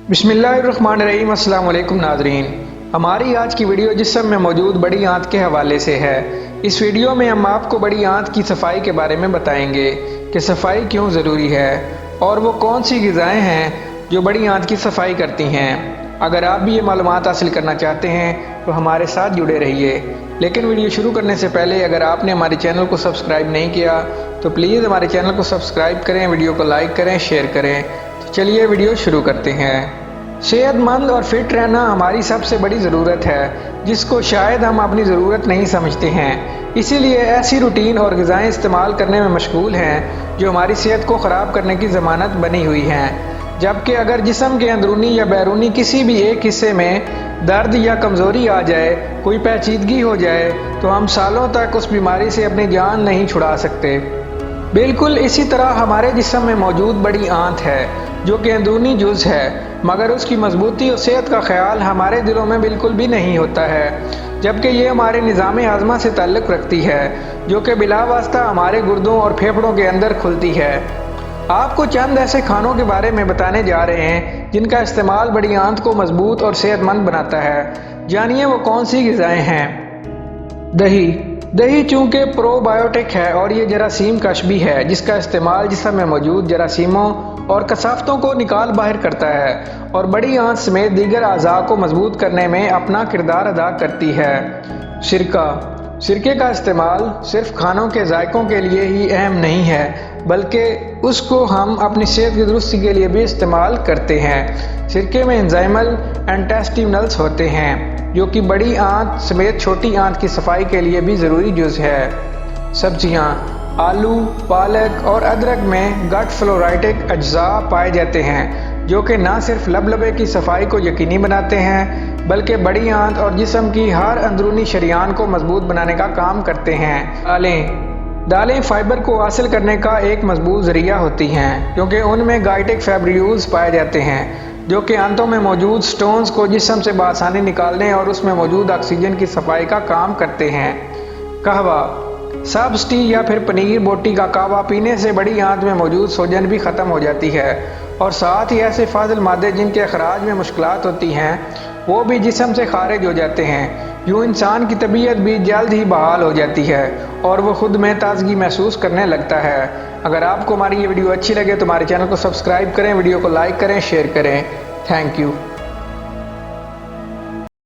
बिस्मिल्लाहिर्रहमानिर्रहीम। अस्सलाम वालेकुम नाज़रीन। हमारी आज की वीडियो जिस्म में मौजूद बड़ी आंत के हवाले से है। इस वीडियो में हम आपको बड़ी आंत की सफाई के बारे में बताएंगे कि सफाई क्यों ज़रूरी है और वो कौन सी ग़िज़ाएँ हैं जो बड़ी आंत की सफाई करती हैं। अगर आप भी ये मालूमात हासिल करना चाहते हैं तो हमारे साथ जुड़े रहिए। लेकिन वीडियो शुरू करने से पहले अगर आपने हमारे चैनल को सब्सक्राइब नहीं किया तो प्लीज़ हमारे चैनल को सब्सक्राइब करें, वीडियो को लाइक करें, शेयर करें। तो चलिए वीडियो शुरू करते हैं। सेहतमंद और फिट रहना हमारी सबसे बड़ी ज़रूरत है, जिसको शायद हम अपनी ज़रूरत नहीं समझते हैं। इसीलिए ऐसी रूटीन और ग़िज़ाएँ इस्तेमाल करने में मशगूल हैं जो हमारी सेहत को ख़राब करने की ज़मानत बनी हुई हैं। जबकि अगर जिस्म के अंदरूनी या बैरूनी किसी भी एक हिस्से में दर्द या कमज़ोरी आ जाए, कोई पेचीदगी हो जाए, तो हम सालों तक उस बीमारी से अपनी जान नहीं छुड़ा सकते। बिल्कुल इसी तरह हमारे जिस्म में मौजूद बड़ी आंत है जो कि अंदरूनी जुज़ है, मगर उसकी मजबूती और सेहत का ख्याल हमारे दिलों में बिल्कुल भी नहीं होता है। जबकि ये हमारे निज़ाम हाज़मा से ताल्लुक़ रखती है जो कि बिलावास्ता हमारे गुर्दों और फेफड़ों के अंदर खुलती है। आपको चंद ऐसे खानों के बारे में बताने जा रहे हैं जिनका इस्तेमाल बड़ी आंत को मजबूत और सेहतमंद बनाता है। जानिए वो कौन सी ग़िज़ाएँ हैं। दही चूँकि प्रोबायोटिक है और ये जरासीम कश भी है, जिसका इस्तेमाल जिस्म में मौजूद जरासीमों और कसाफ़तों को निकाल बाहर करता है और बड़ी आंत समेत दीगर अज़ा को मजबूत करने में अपना किरदार अदा करती है। सिरके का इस्तेमाल सिर्फ खानों के जायकों के लिए ही अहम नहीं है, बल्कि उसको हम अपनी सेहत की दुरुस्ती के लिए भी इस्तेमाल करते हैं। सिरके में एंजाइमल एंटेस्टिनल्स होते हैं जो कि बड़ी आंत समेत छोटी आंत की सफाई के लिए भी ज़रूरी जुज़ है। सब्जियाँ, आलू, पालक और अदरक में गट फ्लोराइटिक अज्जा पाए जाते हैं जो कि न सिर्फ लबलबे की सफाई को यकीनी बनाते हैं बल्कि बड़ी आंत और जिस्म की हर अंदरूनी शरियान को मजबूत बनाने का काम करते हैं। दालें फाइबर को हासिल करने का एक मजबूत ज़रिया होती हैं क्योंकि उनमें गाइटिक फैब्रियूल्स पाए जाते हैं जो कि आंतों में मौजूद स्टोन्स को जिस्म से बआसानी निकालने और उसमें मौजूद ऑक्सीजन की सफाई का काम करते हैं। कहवा, सब्ज़ टी या फिर पनीर बोटी का कहवा पीने से बड़ी आंत में मौजूद सोजन भी ख़त्म हो जाती है और साथ ही ऐसे फाजिल मादे जिनके अखराज में मुश्किलात होती हैं वो भी जिस्म से खारिज हो जाते हैं। यूँ इंसान की तबीयत भी जल्द ही बहाल हो जाती है और वो खुद में ताजगी महसूस करने लगता है। अगर आपको हमारी ये वीडियो अच्छी लगे तो हमारे चैनल को सब्सक्राइब करें, वीडियो को लाइक करें, शेयर करें। Thank you.